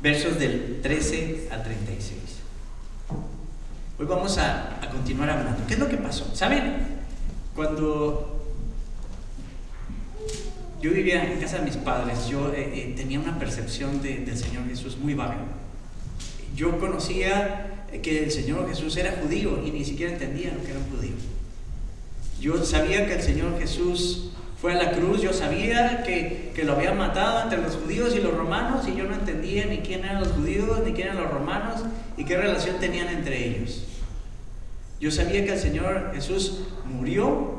versos del 13 al 36. Hoy vamos a continuar hablando. ¿Qué es lo que pasó? ¿Saben? Cuando yo vivía en casa de mis padres, yo tenía una percepción del Señor Jesús muy vaga. Yo conocía que el Señor Jesús era judío y ni siquiera entendía lo que era un judío. Yo sabía que el Señor Jesús fue a la cruz, yo sabía que lo habían matado entre los judíos y los romanos, y yo no entendía ni quién eran los judíos ni quién eran los romanos y qué relación tenían entre ellos. Yo sabía que el Señor Jesús murió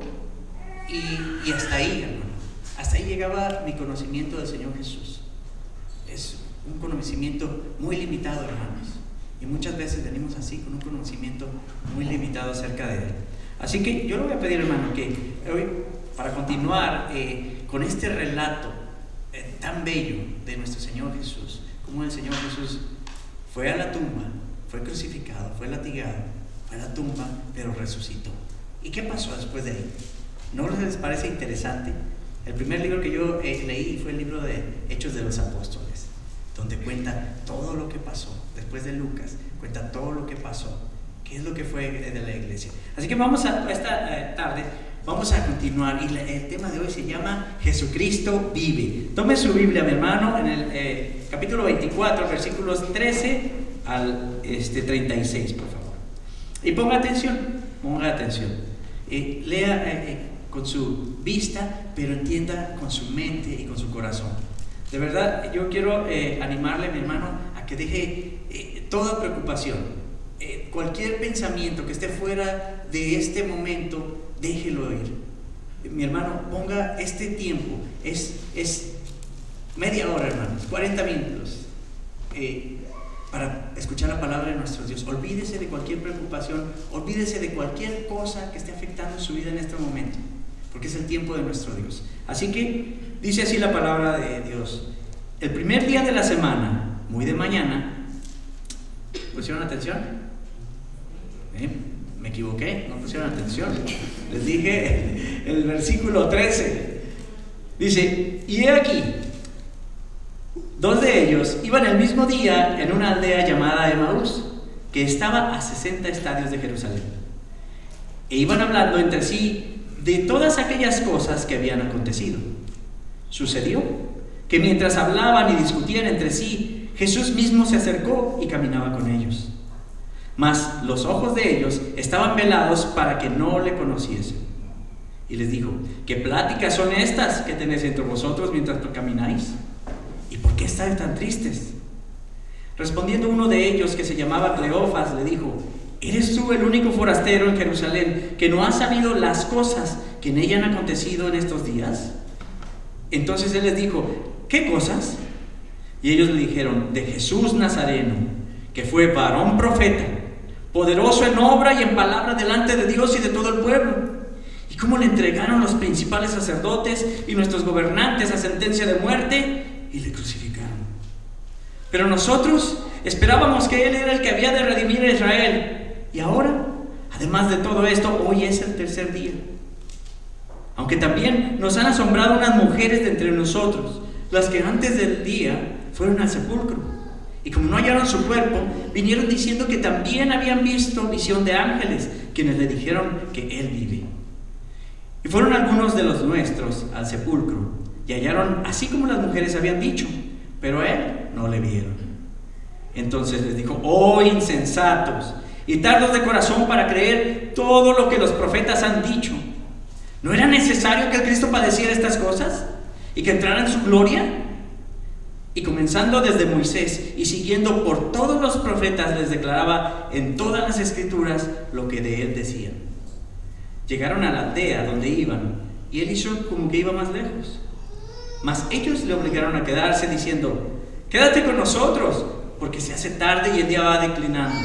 y hasta ahí, hermano. Hasta ahí llegaba mi conocimiento del Señor Jesús. Es un conocimiento muy limitado, hermanos. Y muchas veces venimos así, con un conocimiento muy limitado acerca de Él. Así que yo le voy a pedir, hermano, que hoy, para continuar con este relato tan bello de nuestro Señor Jesús, como el Señor Jesús fue a la tumba, fue crucificado, fue latigado, fue a la tumba, pero resucitó. ¿Y qué pasó después de ahí? ¿No les parece interesante? El primer libro que yo leí fue el libro de Hechos de los Apóstoles, donde cuenta todo lo que pasó. Después de Lucas, cuenta todo lo que pasó, qué es lo que fue de la iglesia. Así que vamos esta tarde, vamos a continuar, y el tema de hoy se llama Jesucristo vive. Tome su Biblia, mi hermano, en el capítulo 24, versículos 13 al 36, por favor. Y ponga atención, lea con su vista, pero entienda con su mente y con su corazón. De verdad, yo quiero animarle, mi hermano, a que deje toda preocupación, cualquier pensamiento que esté fuera de este momento, déjelo ir. Mi hermano, ponga este tiempo, es media hora, hermanos, 40 minutos, para escuchar la palabra de nuestro Dios. Olvídese de cualquier preocupación, olvídese de cualquier cosa que esté afectando su vida en este momento, porque es el tiempo de nuestro Dios. Así que dice así la palabra de Dios: el primer día de la semana, muy de mañana. ¿Pusieron atención? Me equivoqué, no pusieron atención. Les dije el versículo 13. Dice: y he aquí, dos de ellos iban el mismo día en una aldea llamada Emaús, que estaba a 60 estadios de Jerusalén, e iban hablando entre sí de todas aquellas cosas que habían acontecido. Sucedió que mientras hablaban y discutían entre sí, Jesús mismo se acercó y caminaba con ellos. Mas los ojos de ellos estaban velados para que no le conociesen. Y les dijo: ¿qué pláticas son estas que tenéis entre vosotros mientras camináis? ¿Y por qué estáis tan tristes? Respondiendo uno de ellos, que se llamaba Cleofas, le dijo: ¿eres tú el único forastero en Jerusalén que no ha sabido las cosas que en ella han acontecido en estos días? Entonces él les dijo: ¿qué cosas? Y ellos le dijeron: de Jesús Nazareno, que fue varón profeta, poderoso en obra y en palabra delante de Dios y de todo el pueblo, y cómo le entregaron los principales sacerdotes y nuestros gobernantes a sentencia de muerte y le crucificaron. Pero nosotros esperábamos que Él era el que había de redimir a Israel, y ahora, además de todo esto, hoy es el tercer día. Aunque también nos han asombrado unas mujeres de entre nosotros, las que antes del día fueron al sepulcro, y como no hallaron su cuerpo, vinieron diciendo que también habían visto visión de ángeles, quienes le dijeron que Él vive. Y fueron algunos de los nuestros al sepulcro, y hallaron así como las mujeres habían dicho, pero a Él no le vieron. Entonces les dijo: oh insensatos y tardos de corazón para creer todo lo que los profetas han dicho. ¿No era necesario que el Cristo padeciera estas cosas y que entrara en su gloria? Y comenzando desde Moisés y siguiendo por todos los profetas, les declaraba en todas las escrituras lo que de Él decían. Llegaron a la aldea donde iban, y Él hizo como que iba más lejos. Mas ellos le obligaron a quedarse, diciendo: quédate con nosotros, porque se hace tarde y el día va declinando.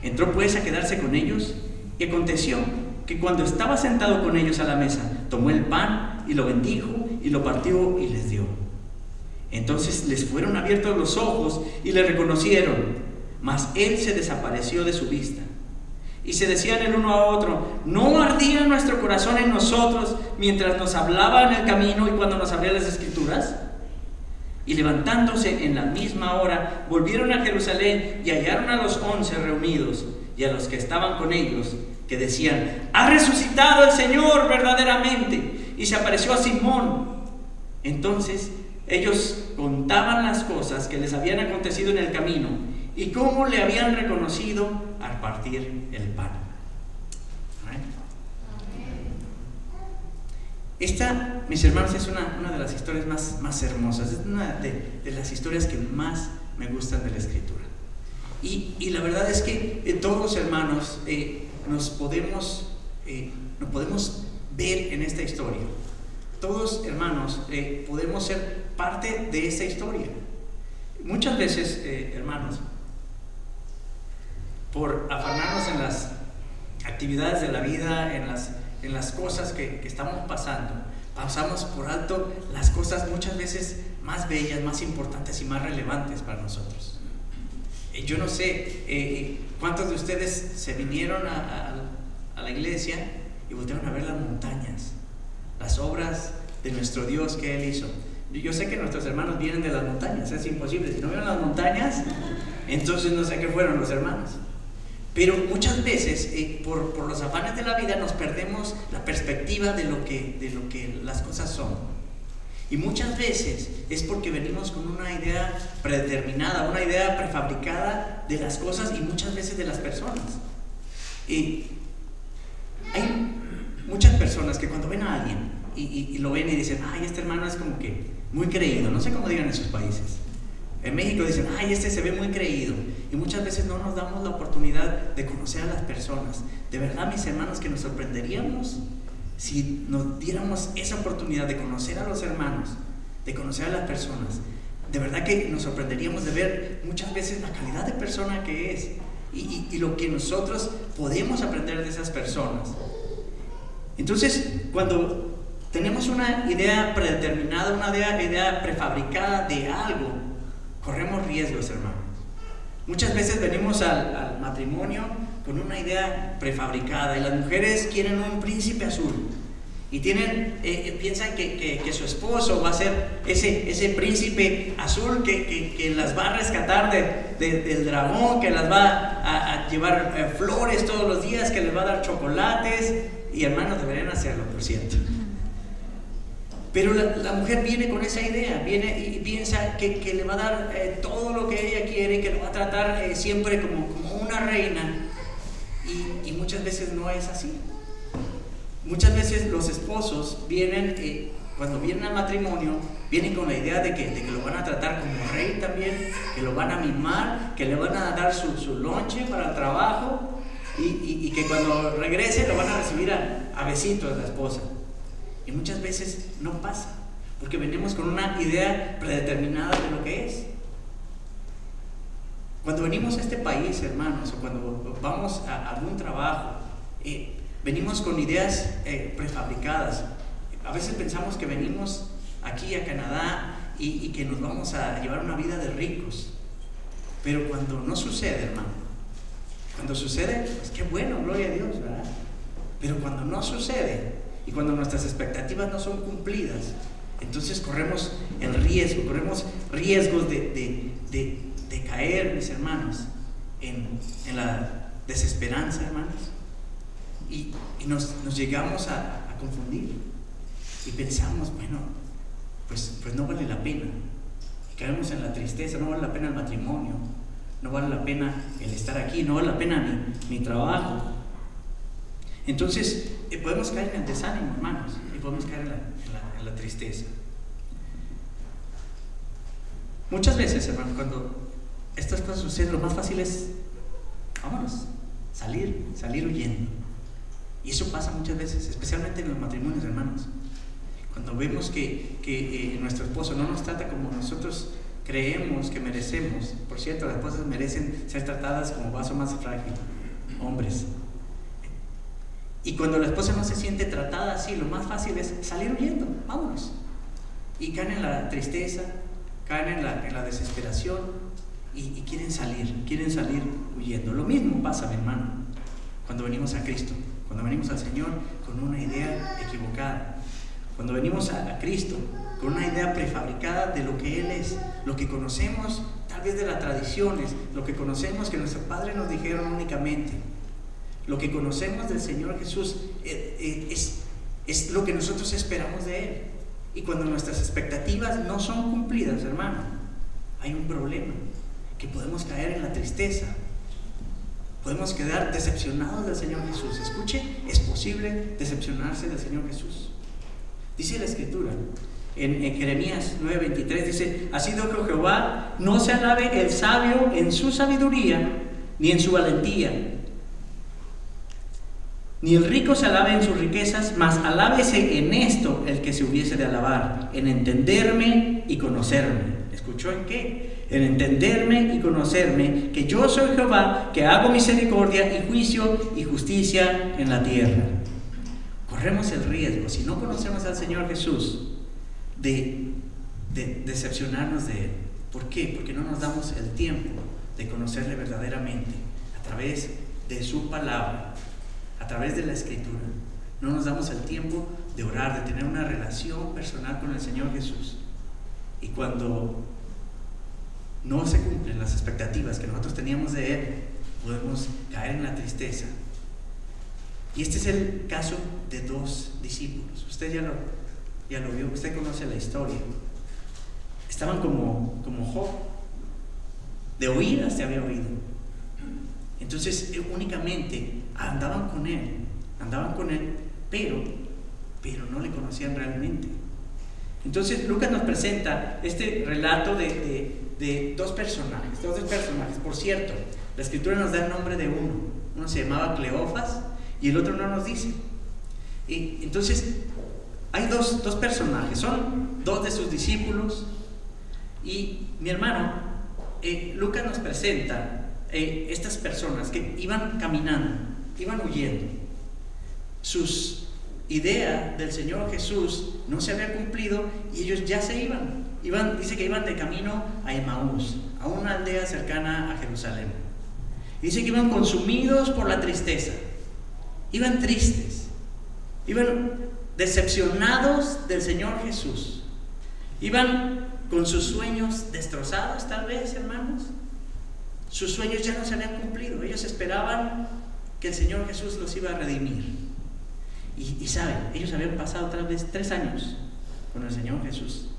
Entró pues a quedarse con ellos, y aconteció que cuando estaba sentado con ellos a la mesa, tomó el pan y lo bendijo y lo partió y les dio. Entonces les fueron abiertos los ojos y le reconocieron, mas Él se desapareció de su vista. Y se decían el uno a otro: ¿no ardía nuestro corazón en nosotros mientras nos hablaba en el camino y cuando nos abría las escrituras? Y levantándose en la misma hora, volvieron a Jerusalén y hallaron a los 11 reunidos y a los que estaban con ellos, que decían: ha resucitado el Señor verdaderamente, y se apareció a Simón. Entonces ellos contaban las cosas que les habían acontecido en el camino y cómo le habían reconocido al partir el pan. Esta, mis hermanos, es una de las historias más hermosas, es una de las historias que más me gustan de la Escritura. Y la verdad es que todos, hermanos, nos podemos ver en esta historia. Todos, hermanos, podemos ser parte de esta historia. Muchas veces, hermanos, por afanarnos en las actividades de la vida, en las cosas que estamos pasando, pasamos por alto las cosas muchas veces más bellas, más importantes y más relevantes para nosotros. Yo no sé cuántos de ustedes se vinieron a la iglesia y voltearon a ver las montañas, las obras de nuestro Dios que Él hizo. Yo sé que nuestros hermanos vienen de las montañas, es imposible. Si no vieron las montañas, entonces no sé qué fueron los hermanos. Pero muchas veces, por los afanes de la vida, nos perdemos la perspectiva de lo que las cosas son. Y muchas veces es porque venimos con una idea predeterminada, una idea prefabricada de las cosas y muchas veces de las personas. Hay muchas personas que cuando ven a alguien y lo ven y dicen: ay, este hermano es como que muy creído, no sé cómo digan en sus países. En México dicen: ay, este se ve muy creído. Y muchas veces no nos damos la oportunidad de conocer a las personas. De verdad, mis hermanos, que nos sorprenderíamos si nos diéramos esa oportunidad de conocer a los hermanos, de conocer a las personas. De verdad que nos sorprenderíamos de ver muchas veces la calidad de persona que es y lo que nosotros podemos aprender de esas personas. Entonces, cuando tenemos una idea predeterminada, una idea prefabricada de algo, corremos riesgos, hermanos. Muchas veces venimos al matrimonio con una idea prefabricada y las mujeres quieren un príncipe azul y piensan que su esposo va a ser ese príncipe azul que las va a rescatar del dragón, que las va a llevar flores todos los días, que les va a dar chocolates. Y hermanos, deberían hacerlo, por cierto. Pero la mujer viene con esa idea, viene y piensa que le va a dar todo lo que ella quiere, que lo va a tratar siempre como una reina. Y muchas veces no es así. Muchas veces los esposos vienen, cuando vienen al matrimonio, vienen con la idea de que lo van a tratar como rey también, que lo van a mimar, que le van a dar su lonche para el trabajo y que cuando regrese lo van a recibir a besitos la esposa. Y muchas veces no pasa, porque venimos con una idea predeterminada de lo que es. Cuando venimos a este país, hermanos, o cuando vamos a algún trabajo, venimos con ideas prefabricadas. A veces pensamos que venimos aquí a Canadá y que nos vamos a llevar una vida de ricos. Pero cuando no sucede, hermano, cuando sucede, pues qué bueno, gloria a Dios, ¿verdad? Pero cuando no sucede, y cuando nuestras expectativas no son cumplidas, entonces corremos riesgos de caer, mis hermanos, en la desesperanza, hermanos, y nos llegamos a confundir y pensamos: bueno, pues no vale la pena. Y caemos en la tristeza, no vale la pena el matrimonio, no vale la pena el estar aquí, no vale la pena mi trabajo. Entonces podemos caer en el desánimo, hermanos, y podemos caer en la tristeza. Muchas veces, hermanos, cuando estas cosas suceden, lo más fácil es, vámonos, salir huyendo. Y eso pasa muchas veces, especialmente en los matrimonios, hermanos. Cuando vemos que nuestro esposo no nos trata como nosotros creemos que merecemos. Por cierto, las esposas merecen ser tratadas como vaso más frágil, hombres. Y cuando la esposa no se siente tratada así, lo más fácil es salir huyendo, vámonos. Y caen en la tristeza, caen en la desesperación y quieren salir huyendo. Lo mismo pasa, mi hermano, cuando venimos a Cristo, cuando venimos al Señor con una idea equivocada. Cuando venimos a Cristo con una idea prefabricada de lo que Él es, lo que conocemos tal vez de las tradiciones, lo que conocemos que nuestros padres nos dijeron únicamente, lo que conocemos del Señor Jesús es lo que nosotros esperamos de Él. Y cuando nuestras expectativas no son cumplidas, hermano, hay un problema, que podemos caer en la tristeza, podemos quedar decepcionados del Señor Jesús. Escuche, es posible decepcionarse del Señor Jesús. Dice la Escritura en Jeremías 9:23, dice: así dijo Jehová, no se alabe el sabio en su sabiduría, ni en su valentía, ni el rico se alabe en sus riquezas, mas alábese en esto el que se hubiese de alabar, en entenderme y conocerme. ¿Escuchó en qué? En entenderme y conocerme, que yo soy Jehová, que hago misericordia y juicio y justicia en la tierra. Corremos el riesgo, si no conocemos al Señor Jesús, de decepcionarnos de Él. ¿Por qué? Porque no nos damos el tiempo de conocerle verdaderamente a través de su palabra, a través de la Escritura. No nos damos el tiempo de orar, de tener una relación personal con el Señor Jesús. Y cuando no se cumplen las expectativas que nosotros teníamos de Él, podemos caer en la tristeza. Y este es el caso de dos discípulos. Usted ya lo vio, usted conoce la historia. Estaban como Job, de oídas se había oído. Entonces únicamente andaban con él, pero no le conocían realmente. Entonces Lucas nos presenta este relato de dos personajes. Por cierto, la Escritura nos da el nombre de uno se llamaba Cleofas y el otro no nos dice. Y entonces hay dos personajes, son dos de sus discípulos. Y mi hermano, Lucas nos presenta estas personas que iban caminando, iban huyendo. Sus ideas del Señor Jesús no se había cumplido y ellos ya se iban. Dice que iban de camino a Emaús, a una aldea cercana a Jerusalén. Dice que iban consumidos por la tristeza, iban tristes, iban decepcionados del Señor Jesús, iban con sus sueños destrozados, tal vez, hermanos. Sus sueños ya no se habían cumplido. Ellos esperaban que el Señor Jesús los iba a redimir. Y saben, ellos habían pasado tal vez 3 años con el Señor Jesús.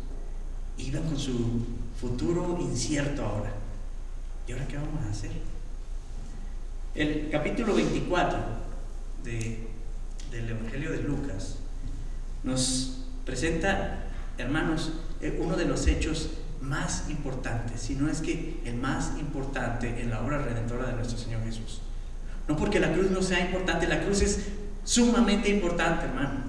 Iban con su futuro incierto ahora. ¿Y ahora qué vamos a hacer? El capítulo 24 del Evangelio de Lucas nos presenta, hermanos, uno de los hechos más importantes, si no es que el más importante en la obra redentora de nuestro Señor Jesús. No porque la cruz no sea importante, la cruz es sumamente importante, hermano.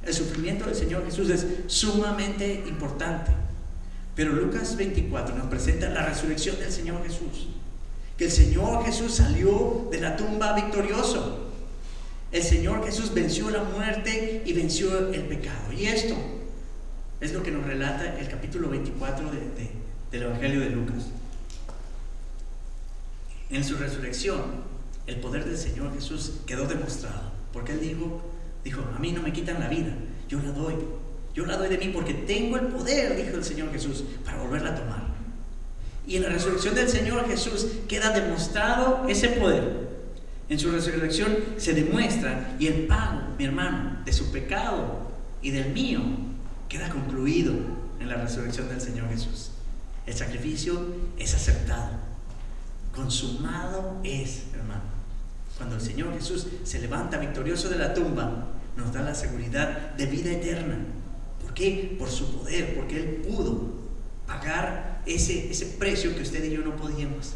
El sufrimiento del Señor Jesús es sumamente importante. Pero Lucas 24 nos presenta la resurrección del Señor Jesús. Que el Señor Jesús salió de la tumba victorioso. El Señor Jesús venció la muerte y venció el pecado. Y esto es lo que nos relata el capítulo 24 del Evangelio de Lucas. En su resurrección, el poder del Señor Jesús quedó demostrado. Porque Él dijo, a mí no me quitan la vida, yo la doy de mí porque tengo el poder, dijo el Señor Jesús, para volverla a tomar. Y en la resurrección del Señor Jesús queda demostrado ese poder. En su resurrección se demuestra, y el pago, mi hermano, de su pecado y del mío queda concluido en la resurrección del Señor Jesús. El sacrificio es aceptado, consumado es, hermano. Cuando el Señor Jesús se levanta victorioso de la tumba, nos da la seguridad de vida eterna. ¿Por qué? Por su poder, porque Él pudo pagar ese precio que usted y yo no podíamos.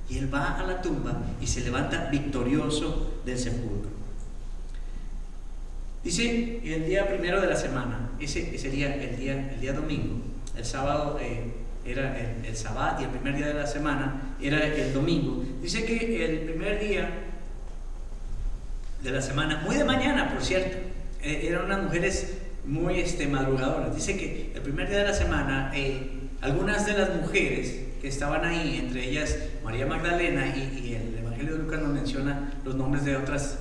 Y Él va a la tumba y se levanta victorioso del sepulcro. Dice, el día primero de la semana, ese sería el día domingo. El sábado era el sabbat y el primer día de la semana era el domingo. Dice que el primer día de la semana, muy de mañana, por cierto, eran unas mujeres muy madrugadoras. Dice que el primer día de la semana, algunas de las mujeres que estaban ahí, entre ellas María Magdalena, y el Evangelio de Lucas nos menciona los nombres de otras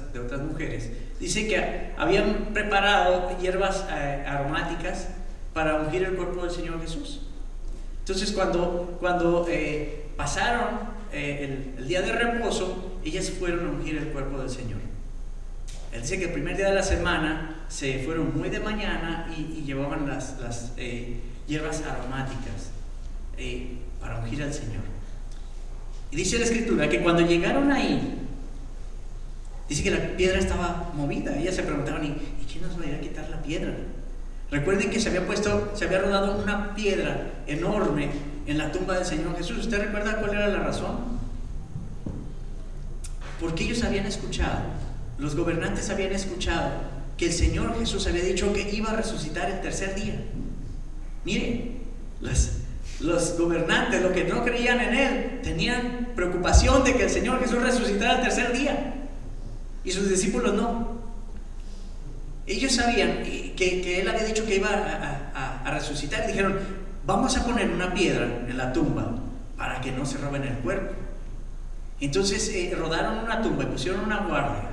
mujeres, dice que habían preparado hierbas aromáticas para ungir el cuerpo del Señor Jesús. Entonces cuando pasaron el día de reposo, ellas fueron a ungir el cuerpo del Señor. Él dice que el primer día de la semana se fueron muy de mañana y llevaban las hierbas aromáticas para ungir al Señor. Y dice la Escritura que cuando llegaron ahí, dice que la piedra estaba movida. Ellas se preguntaban, ¿y quién nos va a ir a quitar la piedra? Recuerden que se había rodado una piedra enorme en la tumba del Señor Jesús. ¿Usted recuerda cuál era la razón? Porque ellos habían escuchado, los gobernantes habían escuchado que el Señor Jesús había dicho que iba a resucitar el tercer día. Miren, los gobernantes, los que no creían en Él, tenían preocupación de que el Señor Jesús resucitara el tercer día, y sus discípulos no. Ellos sabían que Él había dicho que iba a resucitar, y dijeron: vamos a poner una piedra en la tumba para que no se roben el cuerpo. Entonces rodaron una tumba y pusieron una guardia.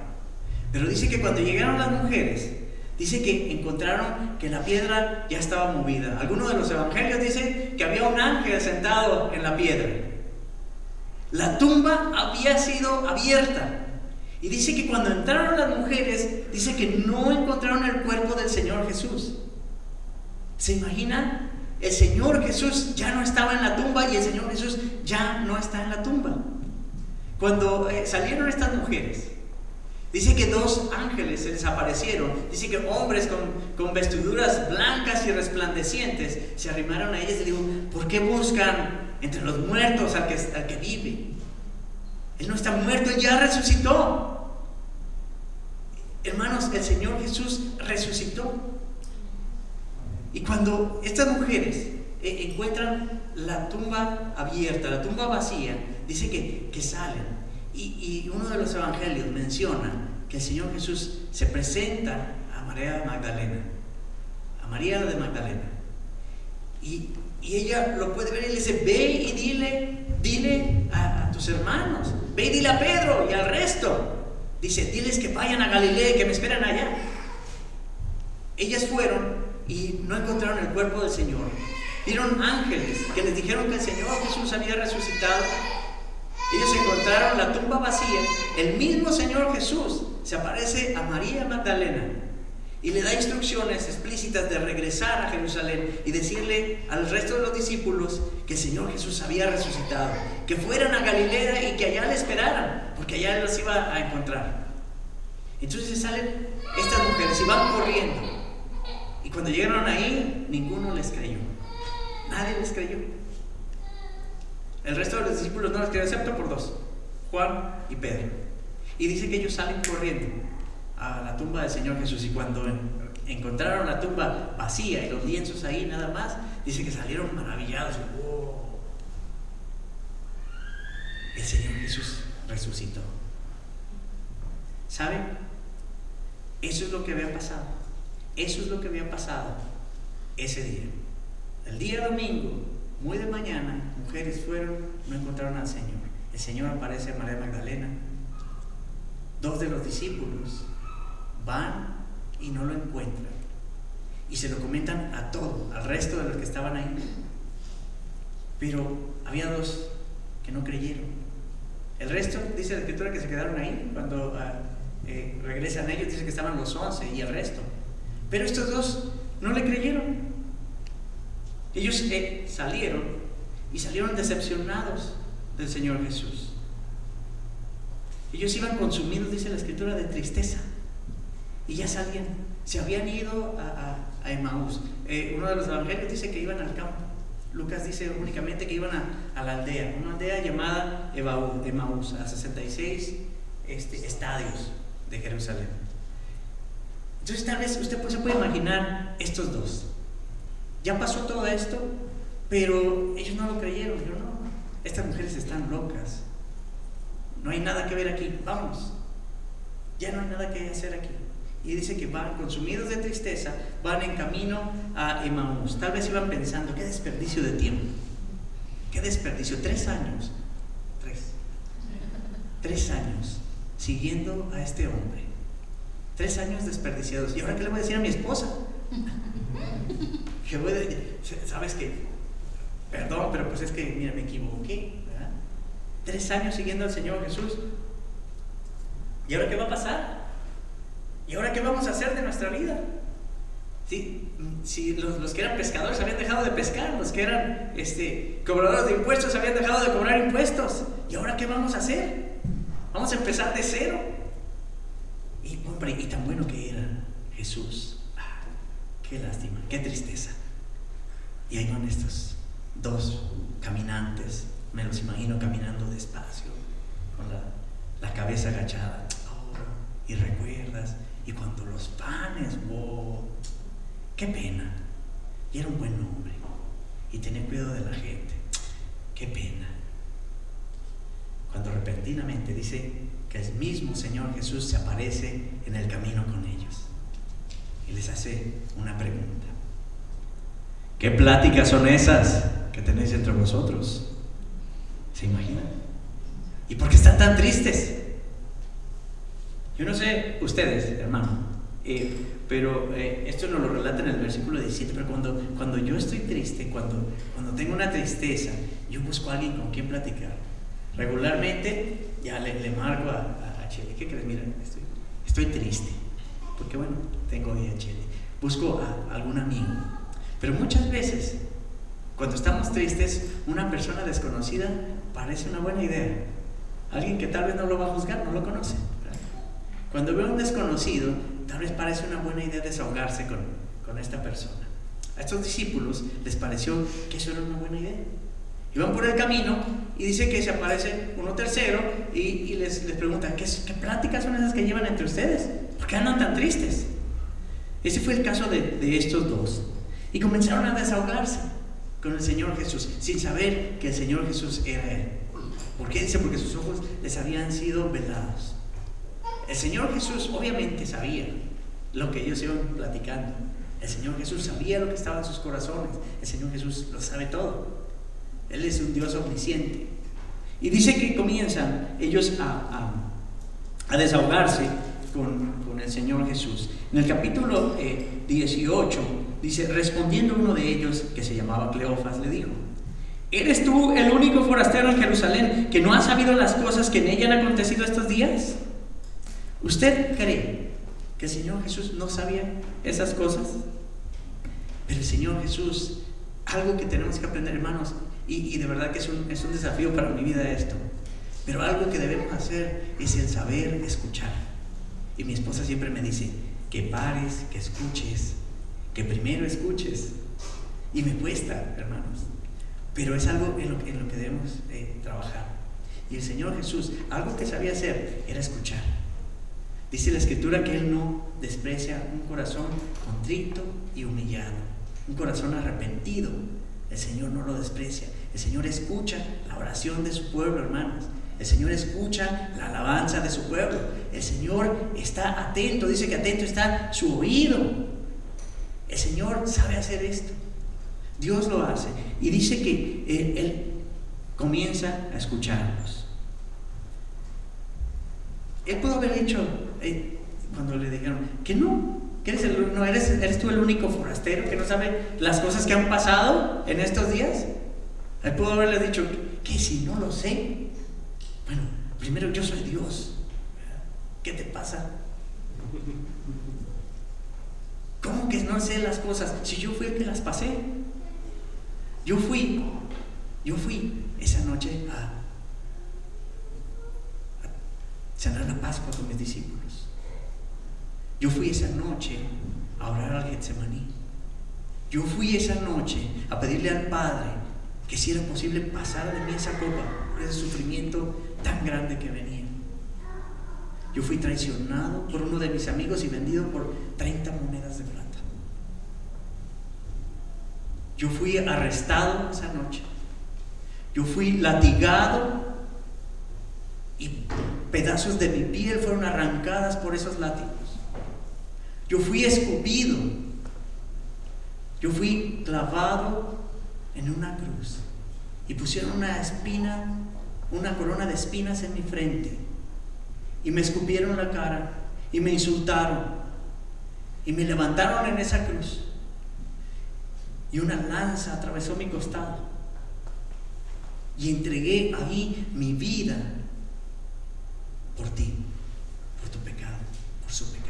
Pero dice que cuando llegaron las mujeres, dice que encontraron que la piedra ya estaba movida. Algunos de los evangelios dicen que había un ángel sentado en la piedra. La tumba había sido abierta. Y dice que cuando entraron las mujeres, dice que no encontraron el cuerpo del Señor Jesús. ¿Se imaginan? El Señor Jesús ya no estaba en la tumba y el Señor Jesús ya no está en la tumba. Cuando salieron estas mujeres, dice que dos ángeles se les aparecieron. Dice que hombres con vestiduras blancas y resplandecientes se arrimaron a ellas y dijeron: ¿por qué buscan entre los muertos al que vive? Él no está muerto, Él ya resucitó. Hermanos, el Señor Jesús resucitó. Y cuando estas mujeres encuentran la tumba abierta, la tumba vacía, dice que salen. Y uno de los evangelios menciona que el Señor Jesús se presenta a María de Magdalena, a María de Magdalena. Y ella lo puede ver y le dice: ve y dile a tus hermanos, ve y dile a Pedro y al resto. Dice: diles que vayan a Galilea y que me esperan allá. Ellas fueron y no encontraron el cuerpo del Señor. Vieron ángeles que les dijeron que el Señor Jesús había resucitado. Ellos encontraron la tumba vacía. El mismo Señor Jesús se aparece a María Magdalena y le da instrucciones explícitas de regresar a Jerusalén y decirle al resto de los discípulos que el Señor Jesús había resucitado, que fueran a Galilea y que allá le esperaran, porque allá Él los iba a encontrar. Entonces salen estas mujeres y van corriendo, y cuando llegaron ahí, ninguno les creyó. Nadie les creyó. El resto de los discípulos no les creyó, excepto por dos: Juan y Pedro. Y dice que ellos salen corriendo a la tumba del Señor Jesús, y cuando encontraron la tumba vacía y los lienzos ahí nada más, dice que salieron maravillados. ¡Wow! El Señor Jesús resucitó. ¿Saben? Eso es lo que había pasado. Eso es lo que había pasado ese día. El día domingo, muy de mañana, mujeres fueron, no encontraron al Señor. El Señor aparece a María Magdalena. Dos de los discípulos van y no lo encuentran, y se lo comentan a todo, al resto de los que estaban ahí. Pero había dos que no creyeron. El resto, dice la Escritura, que se quedaron ahí. Cuando regresan ellos, dice que estaban los 11 y el resto. Pero estos dos no le creyeron. Ellos salieron decepcionados del Señor Jesús. Ellos iban consumidos, dice la Escritura, de tristeza, y ya salían, se habían ido a Emaús. Uno de los evangelios dice que iban al campo. Lucas dice únicamente que iban a la aldea, una aldea llamada Emaús, a 66 estadios de Jerusalén. Entonces tal vez usted se puede imaginar estos dos. Ya pasó todo esto, pero ellos no lo creyeron. Dijeron: no, estas mujeres están locas, no hay nada que ver aquí, vamos, ya no hay nada que hacer aquí. Y dice que van consumidos de tristeza, van en camino a Emaús. Tal vez iban pensando: qué desperdicio de tiempo, qué desperdicio, 3 años, 3 años siguiendo a este hombre, 3 años desperdiciados. ¿Y ahora qué le voy a decir a mi esposa? ¿sabes qué? Perdón, pero pues es que, mira, me equivoqué, ¿verdad? 3 años siguiendo al Señor Jesús. ¿Y ahora qué va a pasar? ¿Y ahora qué vamos a hacer de nuestra vida? Si los que eran pescadores habían dejado de pescar, los que eran cobradores de impuestos habían dejado de cobrar impuestos, ¿y ahora qué vamos a hacer? Vamos a empezar de cero. Y hombre, y tan bueno que era Jesús. Qué lástima, qué tristeza. Y ahí van estos 2 caminantes, me los imagino caminando despacio, con la cabeza agachada. Y recuerdas, y cuando los panes, qué pena. Y era un buen hombre, y tenía cuidado de la gente. Qué pena. Cuando repentinamente dice que el mismo Señor Jesús se aparece en el camino con ellos y les hace una pregunta. ¿Qué pláticas son esas que tenéis entre vosotros? ¿Se imaginan? ¿Y por qué están tan tristes? Yo no sé ustedes, hermano, pero esto nos lo relata en el versículo 17. Pero cuando yo estoy triste, cuando tengo una tristeza, yo busco a alguien con quien platicar. Regularmente ya le marco a Chele. ¿Qué crees? Mira, estoy triste, porque bueno, tengo ahí a Chele. Busco a algún amigo. Pero muchas veces, cuando estamos tristes, una persona desconocida parece una buena idea. Alguien que tal vez no lo va a juzgar, no lo conoce. Cuando veo a un desconocido, tal vez parece una buena idea desahogarse con esta persona. A estos discípulos les pareció que eso era una buena idea. Y van por el camino y dice que se aparece uno tercero y les pregunta, ¿qué pláticas son esas que llevan entre ustedes? ¿Por qué andan tan tristes? Ese fue el caso de estos 2. Y comenzaron a desahogarse con el Señor Jesús, sin saber que el Señor Jesús era Él. ¿Por qué? Dice, porque sus ojos les habían sido velados. El Señor Jesús obviamente sabía lo que ellos iban platicando. El Señor Jesús sabía lo que estaba en sus corazones. El Señor Jesús lo sabe todo. Él es un Dios omnisciente. Y dice que comienzan ellos a desahogarse con el Señor Jesús. En el capítulo 18 dice, respondiendo uno de ellos, que se llamaba Cleofas, le dijo: ¿eres tú el único forastero en Jerusalén que no ha sabido las cosas que en ella han acontecido estos días? ¿Usted cree que el Señor Jesús no sabía esas cosas? Pero el Señor Jesús, algo que tenemos que aprender, hermanos, y de verdad que es un desafío para mi vida esto, pero algo que debemos hacer es el saber escuchar. Y mi esposa siempre me dice que pares, que escuches, que primero escuches. Y me cuesta, hermanos, pero es algo en lo que debemos trabajar. Y el Señor Jesús, algo que sabía hacer era escuchar. Dice la Escritura que Él no desprecia un corazón contrito y humillado, un corazón arrepentido. El Señor no lo desprecia. El Señor escucha la oración de su pueblo, hermanos. El Señor escucha la alabanza de su pueblo. El Señor está atento. Dice que atento está su oído. El Señor sabe hacer esto. Dios lo hace. Y dice que Él comienza a escucharlos. Él pudo haber dicho, cuando le dijeron que no, que eres tú el único forastero que no sabe las cosas que han pasado en estos días. Él pudo haberle dicho que si no lo sé, bueno, primero yo soy Dios. ¿Qué te pasa? ¿Cómo que no sé las cosas? Si yo fui el que las pasé. Yo fui esa noche a cenar la Pascua con mis discípulos. Yo fui esa noche a orar al Getsemaní. Yo fui esa noche a pedirle al Padre que si era posible pasara de mí esa copa por ese sufrimiento tan grande que venía. Yo fui traicionado por uno de mis amigos y vendido por 30 monedas de plata. Yo fui arrestado esa noche. Yo fui latigado y pedazos de mi piel fueron arrancadas por esos látigos. Yo fui escupido. Yo fui clavado en una cruz y pusieron una corona de espinas en mi frente y me escupieron la cara y me insultaron y me levantaron en esa cruz y una lanza atravesó mi costado. Y entregué ahí mi vida por ti, por tu pecado, por su pecado.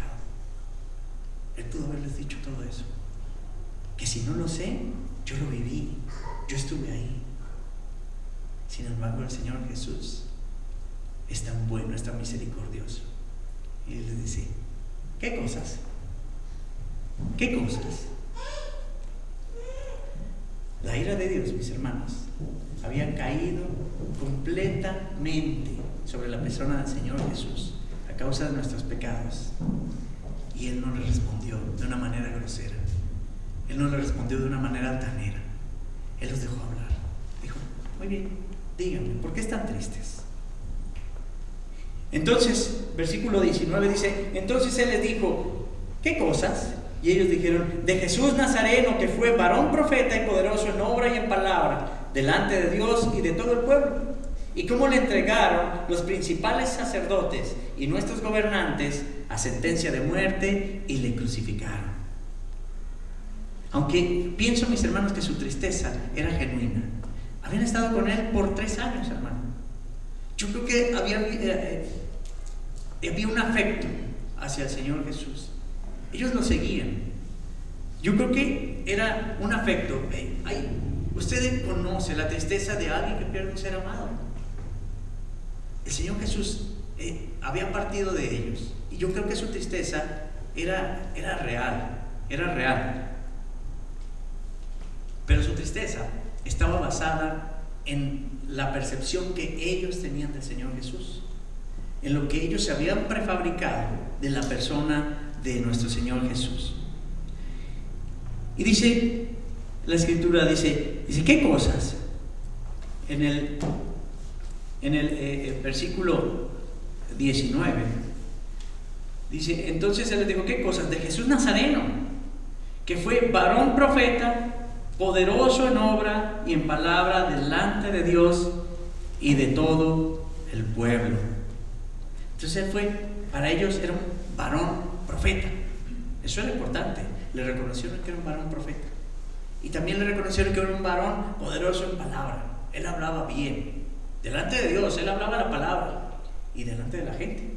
Él pudo haberles dicho todo eso. Que si no lo sé, yo lo viví, yo estuve ahí. Sin embargo, el Señor Jesús es tan bueno, es tan misericordioso. Y Él les dice, ¿qué cosas? ¿Qué cosas? La ira de Dios, mis hermanos, había caído completamente sobre la persona del Señor Jesús a causa de nuestros pecados. Y Él no le respondió de una manera grosera. Él no le respondió de una manera altanera. Él los dejó hablar. Dijo, muy bien, díganme, ¿por qué están tristes? Entonces, versículo 19 dice, entonces Él les dijo, ¿qué cosas? Y ellos dijeron, de Jesús Nazareno, que fue varón profeta y poderoso en obra y en palabra, delante de Dios y de todo el pueblo. Y cómo le entregaron los principales sacerdotes y nuestros gobernantes a sentencia de muerte y le crucificaron. Aunque pienso, mis hermanos, que su tristeza era genuina. Habían estado con Él por 3 años, hermano. Yo creo que había un afecto hacia el Señor Jesús. Ellos lo seguían. Yo creo que era un afecto. Usted conoce la tristeza de alguien que pierde un ser amado. El Señor Jesús había partido de ellos. Y yo creo que su tristeza era real. Era real. Pero su tristeza estaba basada en la percepción que ellos tenían del Señor Jesús, en lo que ellos se habían prefabricado de la persona de nuestro Señor Jesús. Y dice, la Escritura dice, ¿qué cosas? En el versículo 19 dice, entonces Él les dijo, ¿qué cosas? De Jesús Nazareno, que fue varón profeta, poderoso en obra y en palabra delante de Dios y de todo el pueblo. Entonces Él fue, para ellos era un varón profeta. Eso era importante. Le reconocieron que era un varón profeta. Y también le reconocieron que era un varón poderoso en palabra. Él hablaba bien. Delante de Dios, Él hablaba la palabra. Y delante de la gente.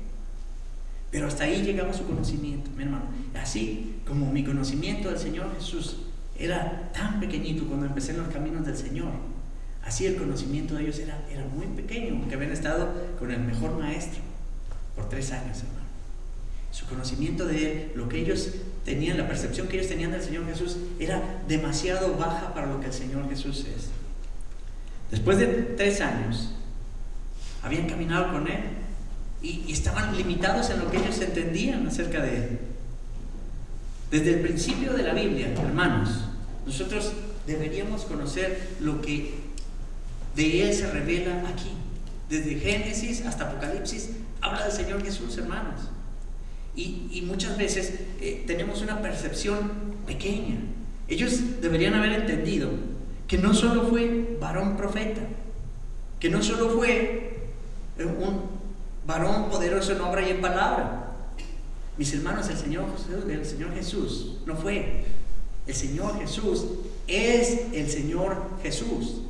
Pero hasta ahí llegaba su conocimiento, mi hermano. Así como mi conocimiento del Señor Jesús era tan pequeñito cuando empecé en los caminos del Señor, así el conocimiento de ellos era muy pequeño, porque habían estado con el mejor maestro por 3 años, hermano. Su conocimiento de Él, lo que ellos tenían, la percepción que ellos tenían del Señor Jesús, era demasiado baja para lo que el Señor Jesús es. Después de 3 años, habían caminado con Él y estaban limitados en lo que ellos entendían acerca de Él. Desde el principio de la Biblia, hermanos, nosotros deberíamos conocer lo que de Él se revela aquí. Desde Génesis hasta Apocalipsis habla del Señor Jesús, hermanos. Y muchas veces tenemos una percepción pequeña. Ellos deberían haber entendido que no solo fue varón profeta, que no solo fue un varón poderoso en obra y en palabra. Mis hermanos, el Señor Jesús no fue. El Señor Jesús es el Señor Jesús.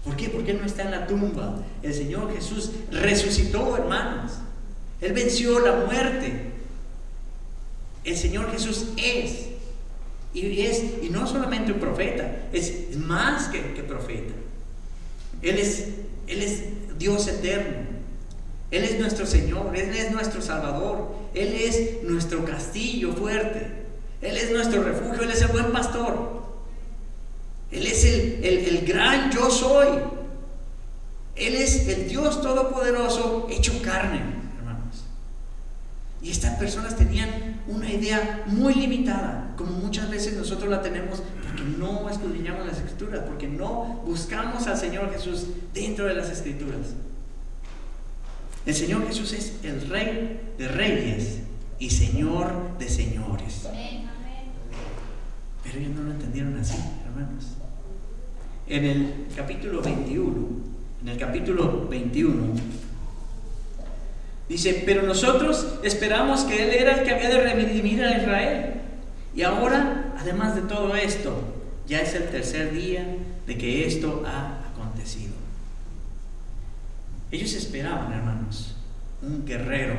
¿Por qué? Porque Él no está en la tumba. El Señor Jesús resucitó, hermanos. Él venció la muerte. El Señor Jesús es. Y no solamente un profeta, es más que profeta. Él es Dios eterno. Él es nuestro Señor, Él es nuestro Salvador, Él es nuestro castillo fuerte, Él es nuestro refugio, Él es el buen pastor, Él es el gran yo soy, Él es el Dios todopoderoso hecho carne, hermanos. Y estas personas tenían una idea muy limitada, como muchas veces nosotros la tenemos, porque no escudriñamos las Escrituras, porque no buscamos al Señor Jesús dentro de las Escrituras. El Señor Jesús es el Rey de reyes y Señor de señores. Pero ellos no lo entendieron así, hermanos. En el capítulo 21, dice, pero nosotros esperamos que Él era el que había de redimir a Israel. Y ahora, además de todo esto, ya es el tercer día de que esto ha acontecido. Ellos esperaban, hermanos, un guerrero,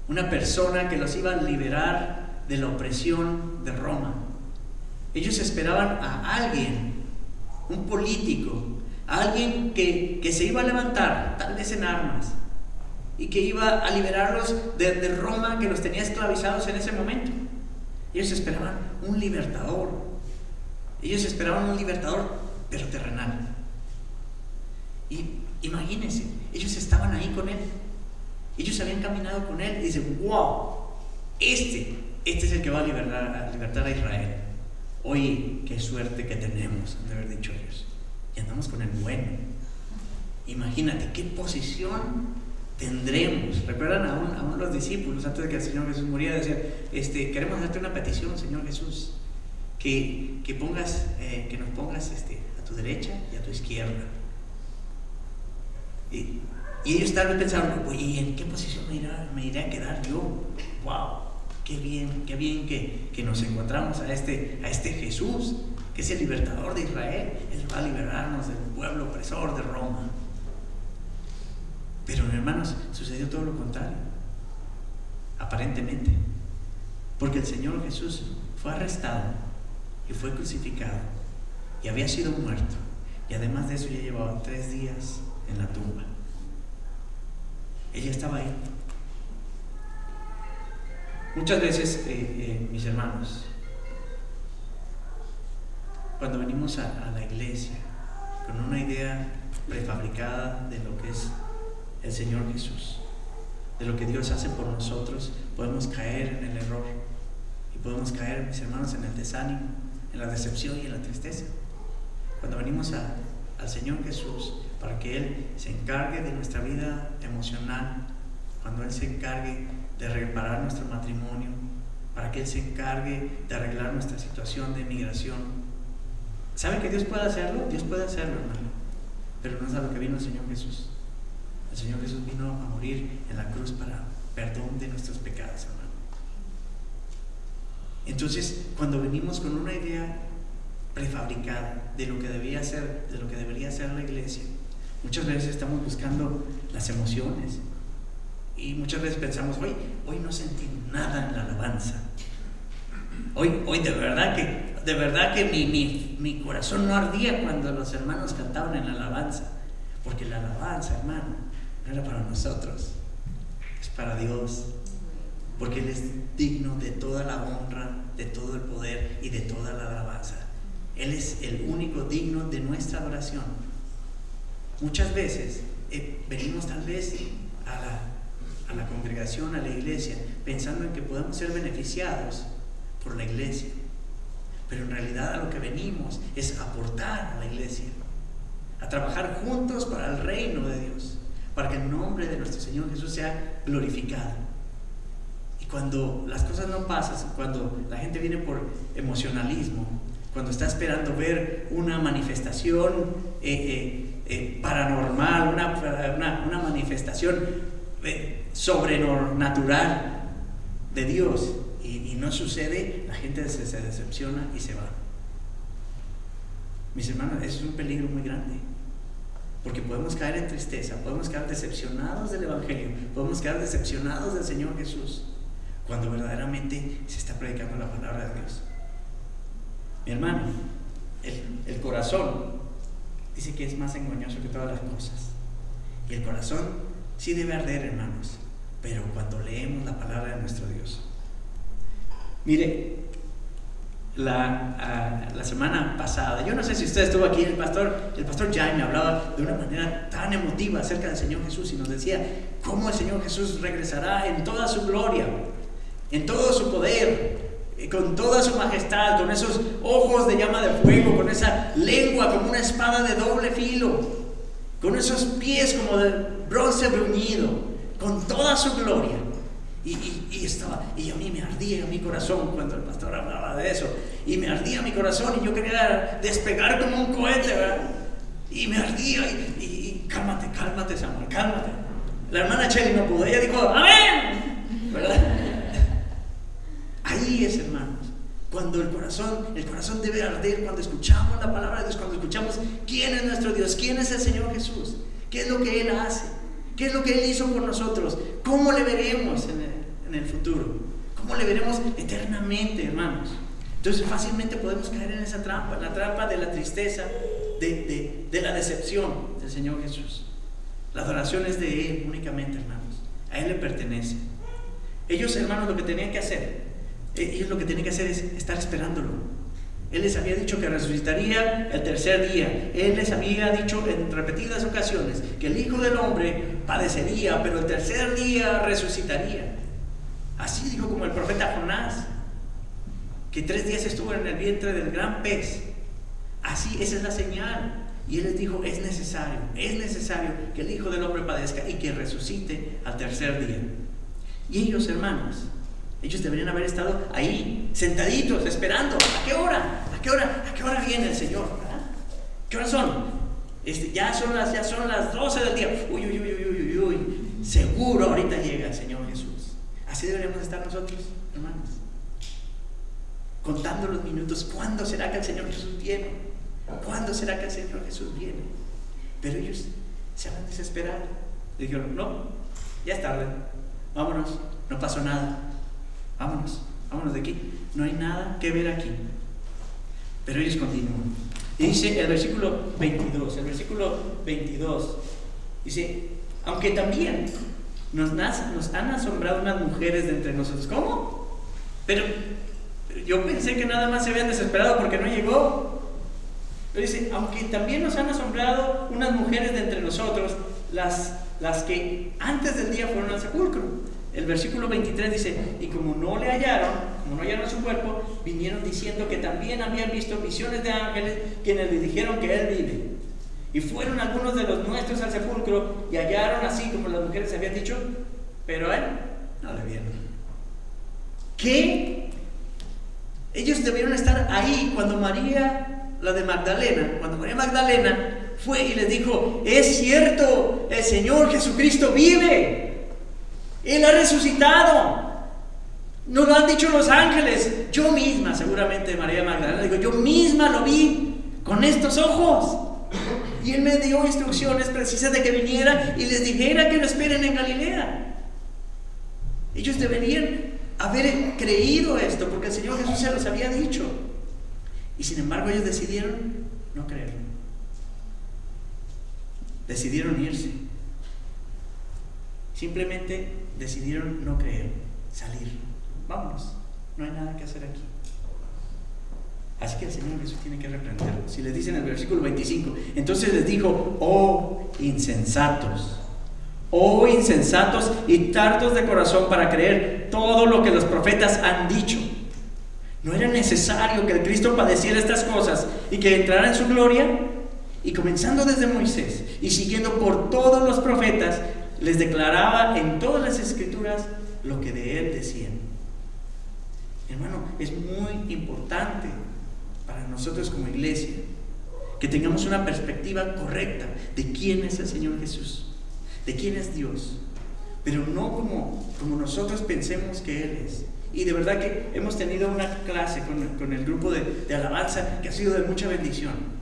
una persona que los iba a liberar de la opresión de Roma. Ellos esperaban a alguien, un político, a alguien que se iba a levantar, tal vez en armas, y que iba a liberarlos de Roma, que los tenía esclavizados en ese momento. Ellos esperaban un libertador. Ellos esperaban un libertador, pero terrenal. Y imagínense, ellos estaban ahí con él. Ellos habían caminado con él y dicen: wow, este es el que va a libertar a Israel. Oye, qué suerte que tenemos de haber dicho ellos. Y andamos con el bueno. Imagínate qué posición tendremos. ¿Recuerdan aún los discípulos antes de que el Señor Jesús muriera? Decían: queremos hacerte una petición, Señor Jesús, que nos pongas a tu derecha y a tu izquierda. Y ellos tal vez pensaron: oye, ¿en qué posición me iré a quedar yo? ¡Wow! ¡Qué bien que nos encontramos a este Jesús, que es el libertador de Israel! Él va a liberarnos del pueblo opresor de Roma. Pero, hermanos, sucedió todo lo contrario, aparentemente, porque el Señor Jesús fue arrestado y fue crucificado y había sido muerto, y además de eso ya llevaba 3 días en la tumba. Ella estaba ahí. Muchas veces, mis hermanos, cuando venimos a la iglesia con una idea prefabricada de lo que es el Señor Jesús, de lo que Dios hace por nosotros, podemos caer en el error y podemos caer, mis hermanos, en el desánimo, en la decepción y en la tristeza. Cuando venimos al Señor Jesús para que Él se encargue de nuestra vida emocional, cuando Él se encargue de reparar nuestro matrimonio, para que Él se encargue de arreglar nuestra situación de migración. ¿Saben que Dios puede hacerlo? Dios puede hacerlo, hermano, pero no es a lo que vino el Señor Jesús. El Señor Jesús vino a morir en la cruz para perdón de nuestros pecados, hermano. Entonces, cuando venimos con una idea prefabricada de lo que debería ser la iglesia, muchas veces estamos buscando las emociones y muchas veces pensamos: hoy no sentí nada en la alabanza. Hoy de verdad que mi corazón no ardía cuando los hermanos cantaban en la alabanza, porque la alabanza, hermano, no era para nosotros, es para Dios, porque Él es digno de toda la honra, de todo el poder y de toda la alabanza. Él es el único digno de nuestra adoración. Muchas veces venimos tal vez a la congregación, a la iglesia, pensando en que podemos ser beneficiados por la iglesia, pero en realidad a lo que venimos es aportar a la iglesia, a trabajar juntos para el reino de Dios, para que el nombre de nuestro Señor Jesús sea glorificado. Y cuando las cosas no pasan, cuando la gente viene por emocionalismo, cuando está esperando ver una manifestación paranormal, una manifestación sobrenatural de Dios, y no sucede, la gente se decepciona y se va. Mis hermanos, eso es un peligro muy grande, porque podemos caer en tristeza, podemos caer decepcionados del Evangelio, podemos caer decepcionados del Señor Jesús, cuando verdaderamente se está predicando la palabra de Dios. Mi hermano, el corazón dice que es más engañoso que todas las cosas, y el corazón sí debe arder, hermanos, pero cuando leemos la palabra de nuestro Dios. Mire, la semana pasada, yo no sé si usted estuvo aquí, el pastor Jaime hablaba de una manera tan emotiva acerca del Señor Jesús y nos decía cómo el Señor Jesús regresará en toda su gloria, en todo su poder, con toda su majestad, con esos ojos de llama de fuego, con esa lengua como una espada de doble filo, con esos pies como de bronce bruñido, con toda su gloria. Y a mí me ardía mi corazón cuando el pastor hablaba de eso, y me ardía mi corazón y yo quería despegar como un cohete, ¿verdad? Y me ardía y cálmate Samuel, cálmate. La hermana Chely no pudo, ella dijo amén, ¿verdad? Ahí es, hermanos, Cuando el corazón debe arder cuando escuchamos la palabra de Dios, cuando escuchamos quién es nuestro Dios, quién es el Señor Jesús, qué es lo que Él hace, qué es lo que Él hizo por nosotros, cómo le veremos en el futuro, cómo le veremos eternamente, hermanos. Entonces fácilmente podemos caer en esa trampa, la trampa de la tristeza, de la decepción del Señor Jesús. La adoración es de Él únicamente, hermanos, a Él le pertenece. Ellos, hermanos, lo que tenían que hacer es estar esperándolo. Él les había dicho que resucitaría el tercer día. Él les había dicho en repetidas ocasiones que el Hijo del Hombre padecería, pero el tercer día resucitaría. Así dijo como el profeta Jonás, que 3 días estuvo en el vientre del gran pez. Así, esa es la señal. Y Él les dijo, es necesario que el Hijo del Hombre padezca y que resucite al tercer día. Y ellos, hermanos, ellos deberían haber estado ahí, sentaditos, esperando. ¿A qué hora? ¿A qué hora viene el Señor? ¿Verdad? ¿Qué hora son? Ya son las 12 del día. Uy. Seguro ahorita llega el Señor Jesús. Así deberíamos estar nosotros, hermanos. Contando los minutos. ¿Cuándo será que el Señor Jesús viene? ¿Cuándo será que el Señor Jesús viene? Pero ellos se van a desesperar. Dijeron, no, ya es tarde. Vámonos, no pasó nada. Vámonos de aquí. No hay nada que ver aquí. Pero ellos continúan. Y dice el versículo 22. Dice, aunque también nos han asombrado unas mujeres de entre nosotros. ¿Cómo? Pero yo pensé que nada más se habían desesperado porque no llegó. Pero dice, aunque también nos han asombrado unas mujeres de entre nosotros, las que antes del día fueron al sepulcro. El versículo 23 dice, y como no hallaron su cuerpo, vinieron diciendo que también habían visto visiones de ángeles, quienes le dijeron que Él vive. Y fueron algunos de los nuestros al sepulcro y hallaron así como las mujeres habían dicho, pero a Él no le vieron. ¿Qué? Ellos debieron estar ahí cuando María Magdalena fue y les dijo, es cierto, el Señor Jesucristo vive. Él ha resucitado. Nos lo han dicho los ángeles. Yo misma, seguramente María Magdalena, digo, yo misma lo vi con estos ojos. Y Él me dio instrucciones precisas de que viniera y les dijera que lo esperen en Galilea. Ellos deberían haber creído esto porque el Señor Jesús se los había dicho. Y sin embargo ellos decidieron no creerlo. Decidieron irse. Simplemente decidieron no creer, salir. Vámonos, no hay nada que hacer aquí. Así que el Señor Jesús tiene que reprenderlos. Si les dice en el versículo 25, entonces les dijo, oh insensatos y tardos de corazón para creer todo lo que los profetas han dicho. ¿No era necesario que el Cristo padeciera estas cosas y que entrara en su gloria? Y comenzando desde Moisés y siguiendo por todos los profetas, les declaraba en todas las escrituras lo que de Él decían. Hermano, es muy importante para nosotros como iglesia que tengamos una perspectiva correcta de quién es el Señor Jesús, de quién es Dios, pero no como nosotros pensemos que Él es. Y de verdad que hemos tenido una clase con el grupo de alabanza que ha sido de mucha bendición.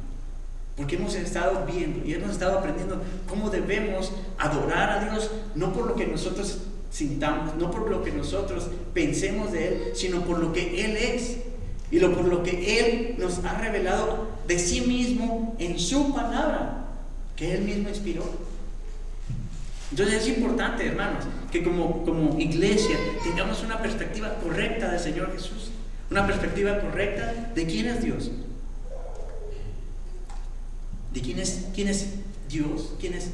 Porque hemos estado viendo y hemos estado aprendiendo cómo debemos adorar a Dios, no por lo que nosotros sintamos, no por lo que nosotros pensemos de Él, sino por lo que Él es y por lo que Él nos ha revelado de sí mismo en su palabra, que Él mismo inspiró. Entonces es importante, hermanos, que como iglesia tengamos una perspectiva correcta del Señor Jesús, una perspectiva correcta de quién es Dios. De quién es Dios, quién es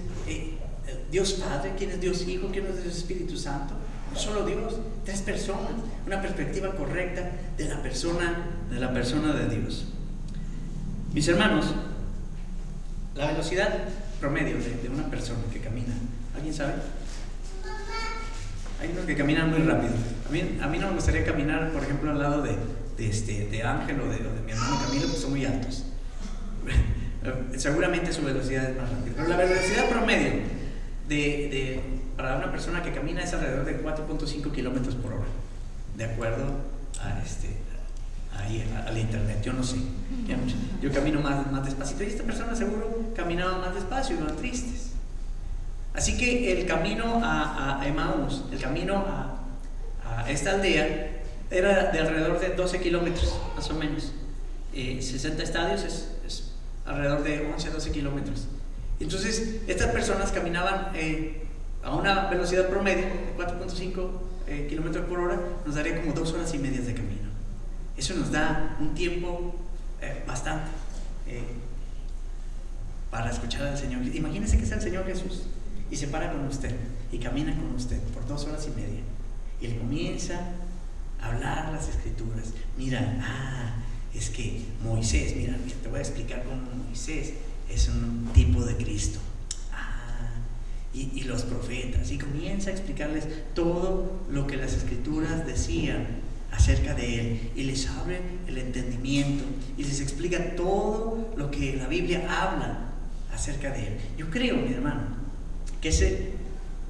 Dios Padre, quién es Dios Hijo, quién es Dios Espíritu Santo. No solo Dios, 3 personas. Una perspectiva correcta de la persona de Dios. Mis hermanos, la velocidad promedio de una persona que camina, ¿alguien sabe? Hay unos que caminan muy rápido. A mí no me gustaría caminar, por ejemplo, al lado de Ángel o de mi hermano Camilo, que son muy altos. Seguramente su velocidad es más rápida, pero la velocidad promedio para una persona que camina es alrededor de 4.5 kilómetros por hora, de acuerdo ahí al internet, yo no sé. Yo camino más despacito y esta persona seguro caminaba más despacio, iban tristes. Así que el camino a Emaús, el camino a esta aldea, era de alrededor de 12 kilómetros, más o menos. 60 estadios es alrededor de 11 a 12 kilómetros. Entonces, estas personas caminaban a una velocidad promedio de 4.5 kilómetros por hora, nos daría como 2 horas y media de camino. Eso nos da un tiempo bastante para escuchar al Señor. Imagínense que es el Señor Jesús y se para con usted y camina con usted por 2 horas y media y le comienza a hablar las escrituras. Mira, es que Moisés, mira, te voy a explicar cómo Moisés es un tipo de Cristo. Y los profetas, y comienza a explicarles todo lo que las escrituras decían acerca de él, y les abre el entendimiento y les explica todo lo que la Biblia habla acerca de él. Yo creo, mi hermano, que ese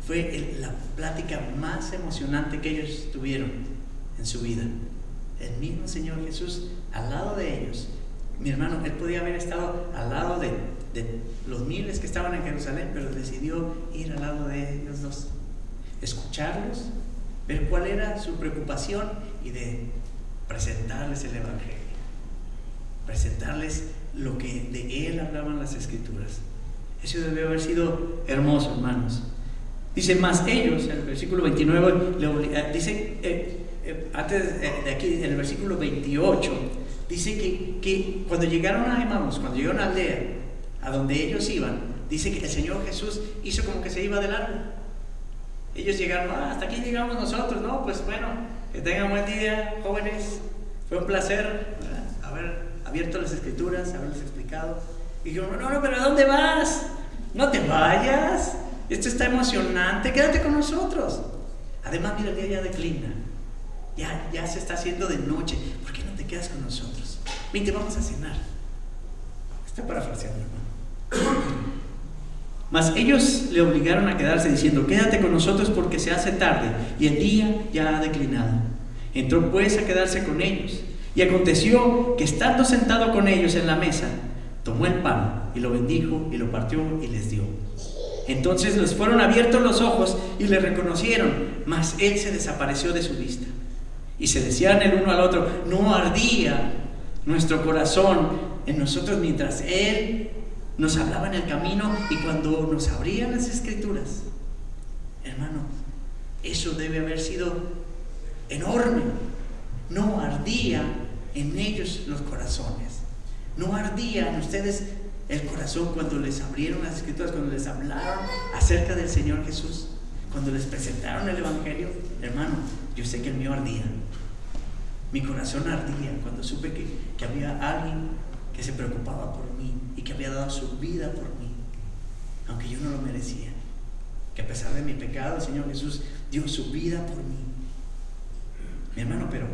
fue la plática más emocionante que ellos tuvieron en su vida. El mismo Señor Jesús al lado de ellos. Mi hermano, él podía haber estado al lado de los miles que estaban en Jerusalén, pero decidió ir al lado de ellos dos, escucharlos, ver cuál era su preocupación y de presentarles el Evangelio, presentarles lo que de él hablaban las escrituras. Eso debe haber sido hermoso, hermanos. Dice, más ellos, en el versículo 29, dice, antes de aquí, en el versículo 28, dice que cuando llegaron a Emaús, cuando llegaron a aldea, a donde ellos iban, dice que el Señor Jesús hizo como que se iba de largo. Ellos llegaron, hasta aquí llegamos nosotros, ¿no? Pues bueno, que tengan buen día, jóvenes. Fue un placer haber abierto las escrituras, haberles explicado. Y yo, no, pero ¿a dónde vas? No te vayas, esto está emocionante, quédate con nosotros. Además, mira, el día ya declina, ya se está haciendo de noche, ¿por qué no te quedas con nosotros? Vente, vamos a cenar. Está parafraseando, hermano. Mas ellos le obligaron a quedarse diciendo, quédate con nosotros porque se hace tarde y el día ya ha declinado. Entró pues a quedarse con ellos, y aconteció que estando sentado con ellos en la mesa, tomó el pan y lo bendijo y lo partió y les dio. Entonces les fueron abiertos los ojos y le reconocieron, mas él se desapareció de su vista. Y se decían el uno al otro, ¿no ardía nuestro corazón en nosotros mientras él nos hablaba en el camino y cuando nos abrían las escrituras? Hermano, eso debe haber sido enorme. No ardía en ellos los corazones, no ardía en ustedes el corazón cuando les abrieron las escrituras, cuando les hablaron acerca del Señor Jesús, cuando les presentaron el Evangelio. Hermano, yo sé que el mío ardía, mi corazón ardía cuando supe que había alguien que se preocupaba por mí y que había dado su vida por mí, aunque yo no lo merecía, que a pesar de mi pecado el Señor Jesús dio su vida por mí. Mi hermano, pero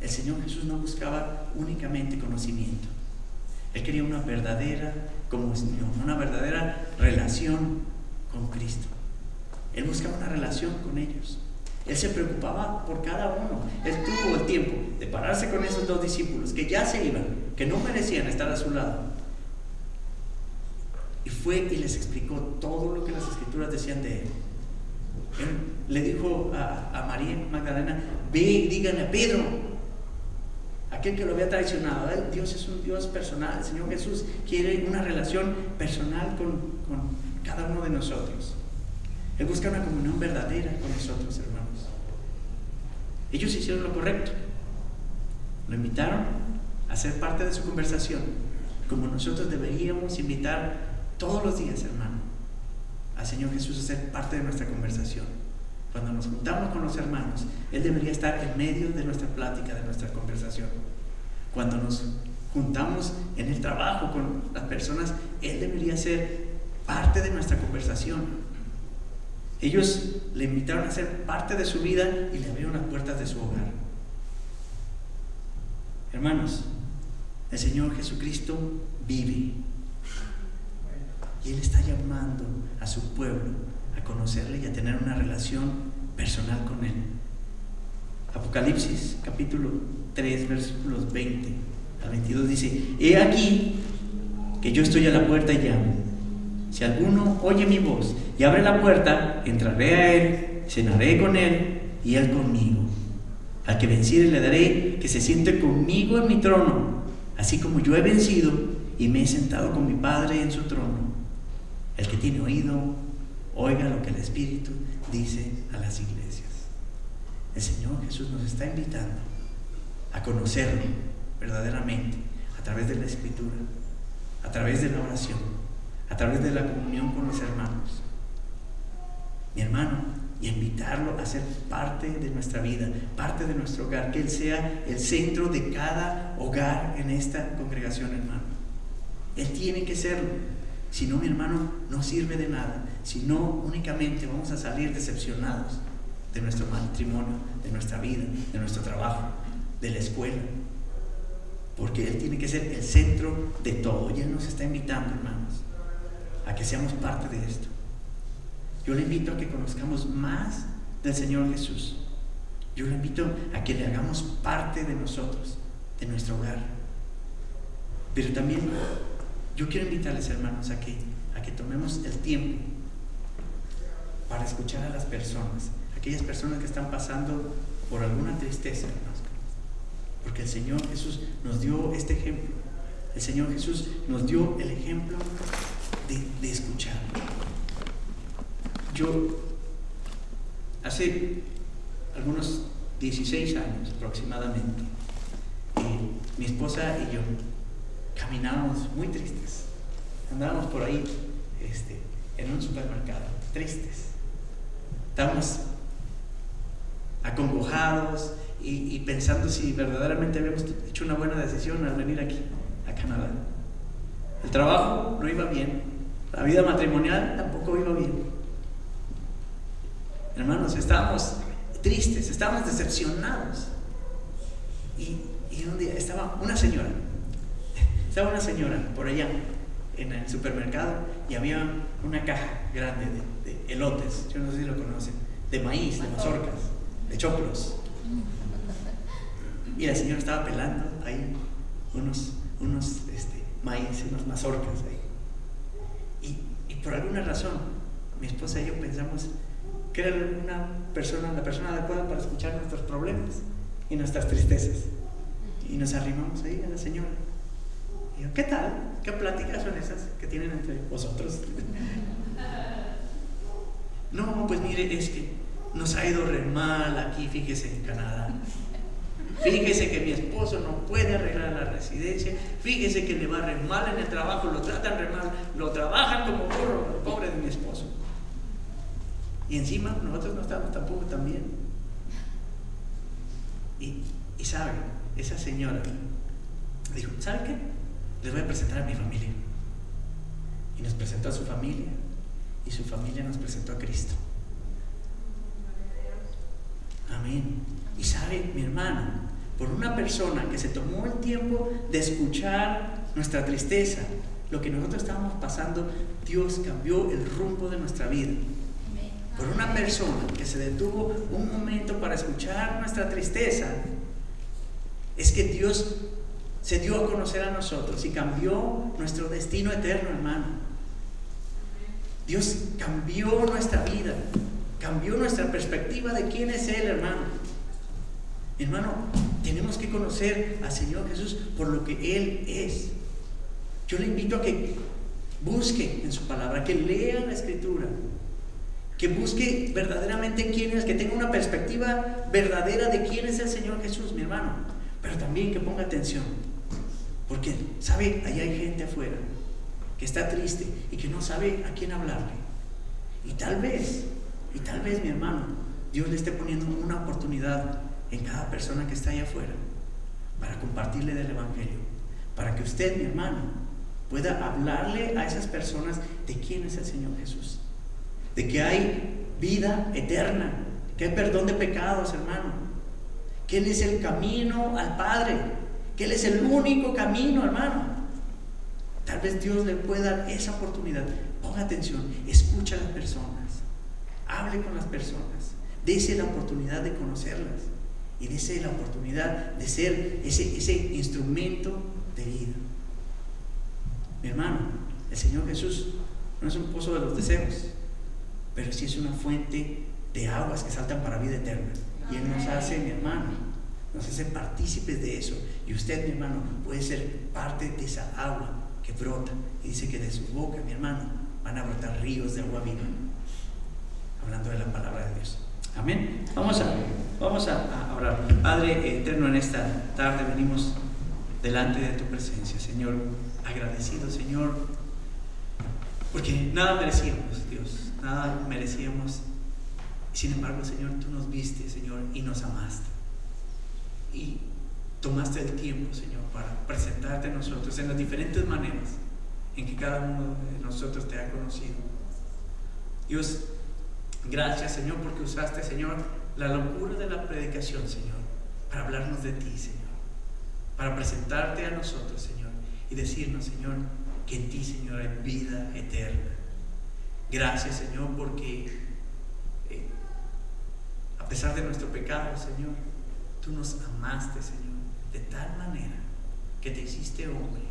el Señor Jesús no buscaba únicamente conocimiento. Él quería una verdadera comunión, una verdadera relación con Cristo. Él buscaba una relación con ellos. Él se preocupaba por cada uno. Él tuvo el tiempo de pararse con esos dos discípulos que ya se iban, que no merecían estar a su lado. Y fue y les explicó todo lo que las escrituras decían de él. Él le dijo a María Magdalena, ve y díganle a Pedro, aquel que lo había traicionado. Dios es un Dios personal. El Señor Jesús quiere una relación personal con cada uno de nosotros. Él busca una comunión verdadera con nosotros, hermanos. Ellos hicieron lo correcto. Lo invitaron a ser parte de su conversación, como nosotros deberíamos invitar todos los días, hermano, al Señor Jesús a ser parte de nuestra conversación. Cuando nos juntamos con los hermanos, Él debería estar en medio de nuestra plática, de nuestra conversación. Cuando nos juntamos en el trabajo con las personas, Él debería ser parte de nuestra conversación. Ellos le invitaron a ser parte de su vida y le abrieron las puertas de su hogar. Hermanos, el Señor Jesucristo vive y Él está llamando a su pueblo a conocerle y a tener una relación personal con Él. Apocalipsis capítulo 3 versículos 20 al 22 dice: he aquí que yo estoy a la puerta y llamo. Si alguno oye mi voz y abre la puerta, entraré a él, cenaré con él y él conmigo. Al que venciere le daré que se siente conmigo en mi trono, así como yo he vencido y me he sentado con mi Padre en su trono. El que tiene oído, oiga lo que el Espíritu dice a las iglesias. El Señor Jesús nos está invitando a conocerlo verdaderamente a través de la Escritura, a través de la oración, a través de la comunión con los hermanos, mi hermano, y invitarlo a ser parte de nuestra vida, parte de nuestro hogar, que Él sea el centro de cada hogar en esta congregación, hermano. Él tiene que serlo. Si no, mi hermano, no sirve de nada. Si no, únicamente vamos a salir decepcionados de nuestro matrimonio, de nuestra vida, de nuestro trabajo, de la escuela, porque Él tiene que ser el centro de todo. Y Él nos está invitando, hermanos, a que seamos parte de esto. Yo le invito a que conozcamos más del Señor Jesús. Yo le invito a que le hagamos parte de nosotros, de nuestro hogar. Pero también yo quiero invitarles, hermanos, a que tomemos el tiempo para escuchar a las personas, aquellas personas que están pasando por alguna tristeza, hermanos. Porque el Señor Jesús nos dio este ejemplo. El Señor Jesús nos dio el ejemplo de escuchar. Yo, hace algunos 16 años aproximadamente, mi esposa y yo caminábamos muy tristes. Andábamos por ahí en un supermercado, tristes. Estábamos acongojados y pensando si verdaderamente habíamos hecho una buena decisión al venir aquí, a Canadá. El trabajo no iba bien, la vida matrimonial tampoco iba bien. Hermanos, estábamos tristes, estábamos decepcionados. Y un día estaba una señora por allá en el supermercado y había una caja grande de elotes, yo no sé si lo conocen, de maíz, de mazorcas, de choclos. Y la señora estaba pelando ahí unos maíz, unas mazorcas ahí. Y por alguna razón, mi esposa y yo pensamos que era la persona adecuada para escuchar nuestros problemas y nuestras tristezas. Y nos arrimamos ahí a la señora. Y yo, ¿qué tal? ¿Qué pláticas son esas que tienen entre vosotros? No, pues mire, es que nos ha ido re mal aquí, fíjese, en Canadá. Fíjese que mi esposo no puede arreglar la residencia. Fíjese que le va re mal en el trabajo, lo tratan re mal, lo trabajan como burro, el pobre de mi esposo. Y encima nosotros no estamos tampoco tan bien. Y sabe, esa señora dijo, ¿sabe qué? Les voy a presentar a mi familia. Y nos presentó a su familia, y su familia nos presentó a Cristo. Amén. Y sabe, mi hermano, por una persona que se tomó el tiempo de escuchar nuestra tristeza, lo que nosotros estábamos pasando, Dios cambió el rumbo de nuestra vida. Por una persona que se detuvo un momento para escuchar nuestra tristeza, es que Dios se dio a conocer a nosotros y cambió nuestro destino eterno, hermano. Dios cambió nuestra vida, cambió nuestra perspectiva de quién es Él, hermano. Hermano, tenemos que conocer al Señor Jesús por lo que Él es. Yo le invito a que busque en su palabra, que lea la Escritura, que busque verdaderamente quién es, que tenga una perspectiva verdadera de quién es el Señor Jesús, mi hermano. Pero también que ponga atención, porque, ¿sabe? Allá hay gente afuera que está triste y que no sabe a quién hablarle. Y tal vez, mi hermano, Dios le esté poniendo una oportunidad en cada persona que está allá afuera para compartirle del Evangelio, para que usted, mi hermano, pueda hablarle a esas personas de quién es el Señor Jesús, de que hay vida eterna, que hay perdón de pecados, hermano, que Él es el camino al Padre, que Él es el único camino, hermano. Tal vez Dios le pueda dar esa oportunidad. Ponga atención, escucha a las personas, hable con las personas, dése la oportunidad de conocerlas y dése la oportunidad de ser ese instrumento de vida. Mi hermano, el Señor Jesús no es un pozo de los deseos, pero sí es una fuente de aguas que saltan para vida eterna. Y Él nos hace, mi hermano, nos hace partícipes de eso. Y usted, mi hermano, puede ser parte de esa agua que brota. Y dice que de su boca, mi hermano, van a brotar ríos de agua viva. Hablando de la palabra de Dios. Amén. Vamos a orar. Padre eterno, en esta tarde venimos delante de tu presencia, Señor, agradecido, Señor, porque nada merecíamos, Dios, nada merecíamos. Sin embargo, Señor, tú nos viste, Señor, y nos amaste. Y tomaste el tiempo, Señor, para presentarte a nosotros en las diferentes maneras en que cada uno de nosotros te ha conocido. Dios, gracias, Señor, porque usaste, Señor, la locura de la predicación, Señor, para hablarnos de ti, Señor, para presentarte a nosotros, Señor, y decirnos, Señor, que en ti, Señor, hay vida eterna. Gracias, Señor, porque a pesar de nuestro pecado, Señor, tú nos amaste, Señor, de tal manera que te hiciste hombre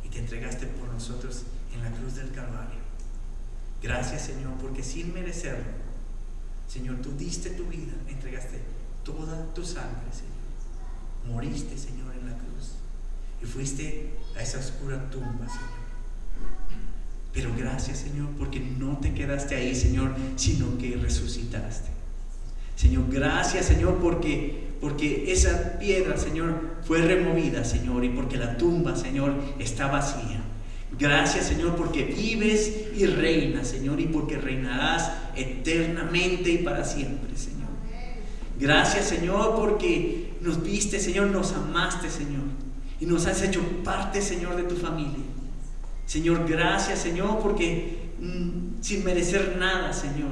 y te entregaste por nosotros en la cruz del Calvario. Gracias, Señor, porque sin merecerlo, Señor, tú diste tu vida, entregaste toda tu sangre, Señor. Moriste, Señor, en la cruz y fuiste a esa oscura tumba, Señor. Pero gracias, Señor, porque no te quedaste ahí, Señor, sino que resucitaste. Señor, gracias, Señor, porque esa piedra, Señor, fue removida, Señor, y porque la tumba, Señor, está vacía. Gracias, Señor, porque vives y reinas, Señor, y porque reinarás eternamente y para siempre, Señor. Gracias, Señor, porque nos viste, Señor, nos amaste, Señor, y nos has hecho parte, Señor, de tu familia. Señor, gracias, Señor, porque sin merecer nada, Señor,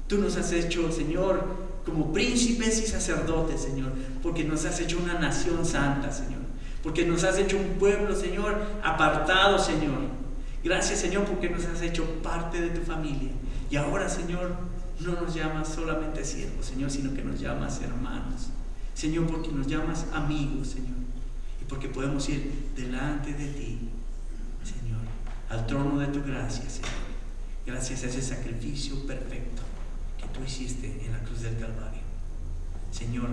tú nos has hecho, Señor, como príncipes y sacerdotes, Señor, porque nos has hecho una nación santa, Señor, porque nos has hecho un pueblo, Señor, apartado, Señor. Gracias, Señor, porque nos has hecho parte de tu familia. Y ahora, Señor, no nos llamas solamente siervos, Señor, sino que nos llamas hermanos, Señor, porque nos llamas amigos, Señor, y porque podemos ir delante de ti, Señor, al trono de tu gracia, Señor, gracias a ese sacrificio perfecto que tú hiciste en la cruz del Calvario. Señor,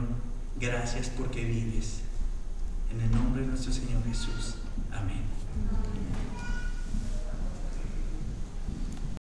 gracias porque vives. En el nombre de nuestro Señor Jesús. Amén.